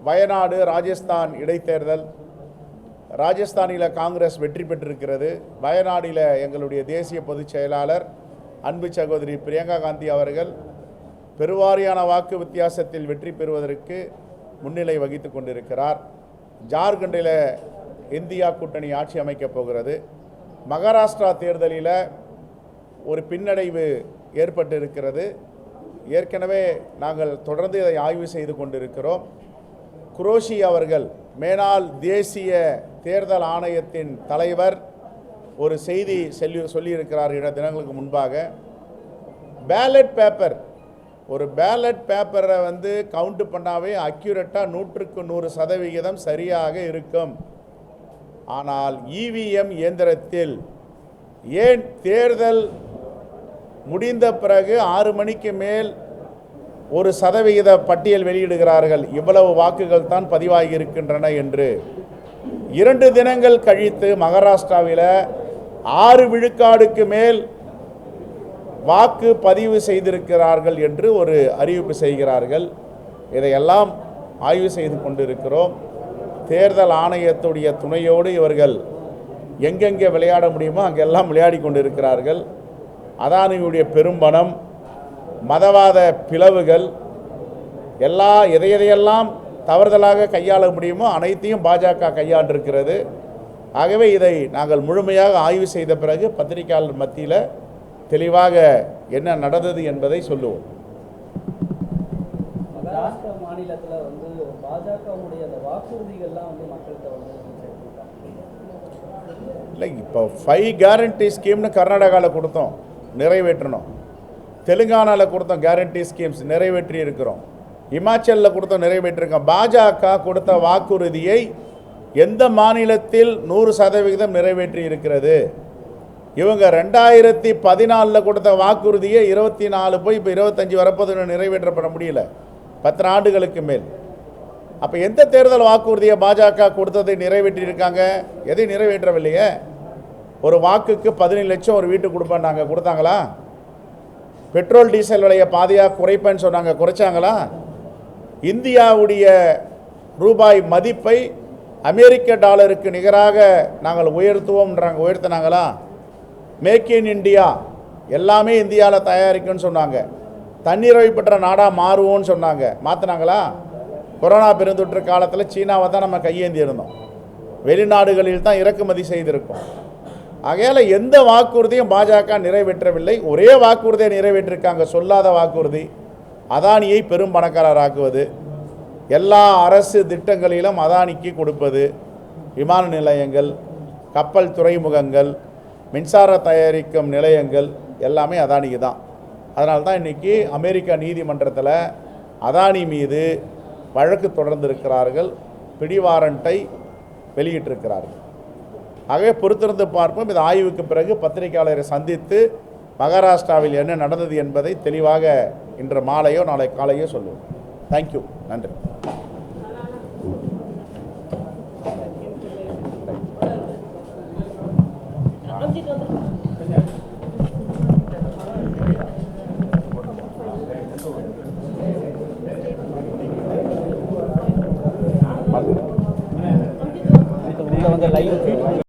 வயநாடு ராஜஸ்தான் இடைத்தேர்தல். ராஜஸ்தானில் காங்கிரஸ் வெற்றி பெற்றிருக்கிறது. வயநாடில் எங்களுடைய தேசிய பொதுச் செயலாளர் அன்பு சகோதரி பிரியங்கா காந்தி அவர்கள் பெருவாரியான வாக்கு வித்தியாசத்தில் வெற்றி பெறுவதற்கு முன்னிலை வகித்து கொண்டிருக்கிறார். ஜார்க்கண்டில் இந்தியா கூட்டணி ஆட்சி அமைக்கப் போகிறது. மகாராஷ்டிரா தேர்தலில் ஒரு பின்னடைவு ஏற்பட்டிருக்கிறது. ஏற்கனவே நாங்கள் தொடர்ந்து இதை ஆய்வு செய்து கொண்டிருக்கிறோம். குரோஷி அவர்கள், மேனாள் தேசிய தேர்தல் ஆணையத்தின் தலைவர், ஒரு செய்தி சொல்லியிருக்கிறார் 2 தினங்களுக்கு முன்பாக. பேலட் பேப்பர், ஒரு பேலட் பேப்பரை கவுண்ட் பண்ணாவே அக்யூரேட்டாக 100க்கு 100% சரியாக இருக்கும். ஆனால் இவிஎம் இயந்திரத்தில் ஏன் தேர்தல் முடிந்த பிறகு 6 மணிக்கு மேல் 1% பட்டியல் வெளியிடுகிறார்கள், இவ்வளவு வாக்குகள் தான் பதிவாகி இருக்கின்றன என்று. 2 தினங்கள் கழித்து மகாராஷ்டிராவில் 6 விழுக்காடுக்கு மேல் வாக்கு பதிவு செய்திருக்கிறார்கள் என்று ஒரு அறிவிப்பு செய்கிறார்கள். இதையெல்லாம் ஆய்வு செய்து கொண்டிருக்கிறோம். தேர்தல் ஆணையத்துடைய துணையோடு இவர்கள் எங்கெங்கே விளையாட முடியுமோ அங்கெல்லாம் விளையாடி கொண்டிருக்கிறார்கள். அதானியுடைய பெரும்பணம், மதவாத பிளவுகள், எதையெல்லாம் தவறுதலாக கையாள முடியுமோ அனைத்தையும் பாஜக கையாண்டிருக்கிறது. ஆகவே இதை நாங்கள் முழுமையாக ஆய்வு செய்த பிறகு பத்திரிகையாளர் மத்தியில் தெளிவாக என்ன நடந்தது என்பதை சொல்லுவோம். மகாராஷ்டிரா மாநிலத்தில் பாஜகவுடைய வாக்குறுதிகள்லாம் மக்கள்கிட்ட இல்லை, இப்போ 5 கேரண்டி ஸ்கீம்னு கர்நாடகாவில் கொடுத்தோம், நிறைவேற்றணும். தெலுங்கானாவில் கொடுத்தோம் கேரண்டி ஸ்கீம்ஸ், நிறைவேற்றி இருக்கிறோம். இமாச்சலில் கொடுத்தோம், நிறைவேற்றிருக்கோம். பாஜக கொடுத்த வாக்குறுதியை எந்த மாநிலத்தில் 100% நிறைவேற்றி இருக்கிறது? இவங்க 2014 கொடுத்த வாக்குறுதியை 24 போய் இப்போ 25 வரப்போது நிறைவேற்றப்பட முடியல, 10 ஆண்டுகளுக்கு மேல். அப்போ எந்த தேர்தல் வாக்குறுதியை பாஜக கொடுத்ததை நிறைவேற்றியிருக்காங்க? எதை நிறைவேற்றவில்லையே. ஒரு வாக்குக்கு 17 லட்சம் ஒரு வீட்டுக்கு கொடுப்பாங்க, கொடுத்தாங்களா? பெட்ரோல் டீசல் விலையை பாதியாக குறைப்பேன்னு சொன்னாங்க, குறைச்சாங்களா? இந்தியாவுடைய ரூபாய் மதிப்பை அமெரிக்க டாலருக்கு நிகராக நாங்கள் உயர்த்துவோம்ன்றாங்க, உயர்த்தினாங்களா? மேக் இன் இந்தியா, எல்லாமே இந்தியாவில் தயாரிக்குன்னு சொன்னாங்க. தன்னிறைவு பெற்ற நாடாக மாறுவோம்னு சொன்னாங்க, மாற்றினாங்களா? கொரோனா பெருந்தொற்று காலத்தில் சீனாவை தான் நம்ம கையேந்தி இருந்தோம், வெளிநாடுகளில் தான் இறக்குமதி செய்திருக்கோம். ஆகையால் எந்த வாக்குறுதியும் பாஜக நிறைவேற்றவில்லை. ஒரே வாக்குறுதியை நிறைவேற்றிருக்காங்க, சொல்லாத வாக்குறுதி, அதானியை பெரும் பணக்காரராக்குவது, எல்லா அரசு திட்டங்களிலும் அதானிக்கு கொடுப்பது, விமான நிலையங்கள், கப்பல் துறைமுகங்கள், மின்சார தயாரிக்கும் நிலையங்கள் எல்லாமே அதானிக்கு தான். அதனால தான் இன்றைக்கி அமெரிக்க நீதிமன்றத்தில் அதானி மீது வழக்கு தொடர்ந்திருக்கிறார்கள், பிடிவாரண்ட்டை வெளியிட்டிருக்கிறார்கள். ஆகவே பொறுத்திருந்து பார்ப்போம். இது ஆய்வுக்கு பிறகு பத்திரிகையாளரை சந்தித்து மகாராஷ்டிராவில் என்ன நடந்தது என்பதை தெளிவாக இன்று மாலையோ நாளை காலையோ சொல்லுவோம். தேங்க்யூ, நன்றி. லைவ்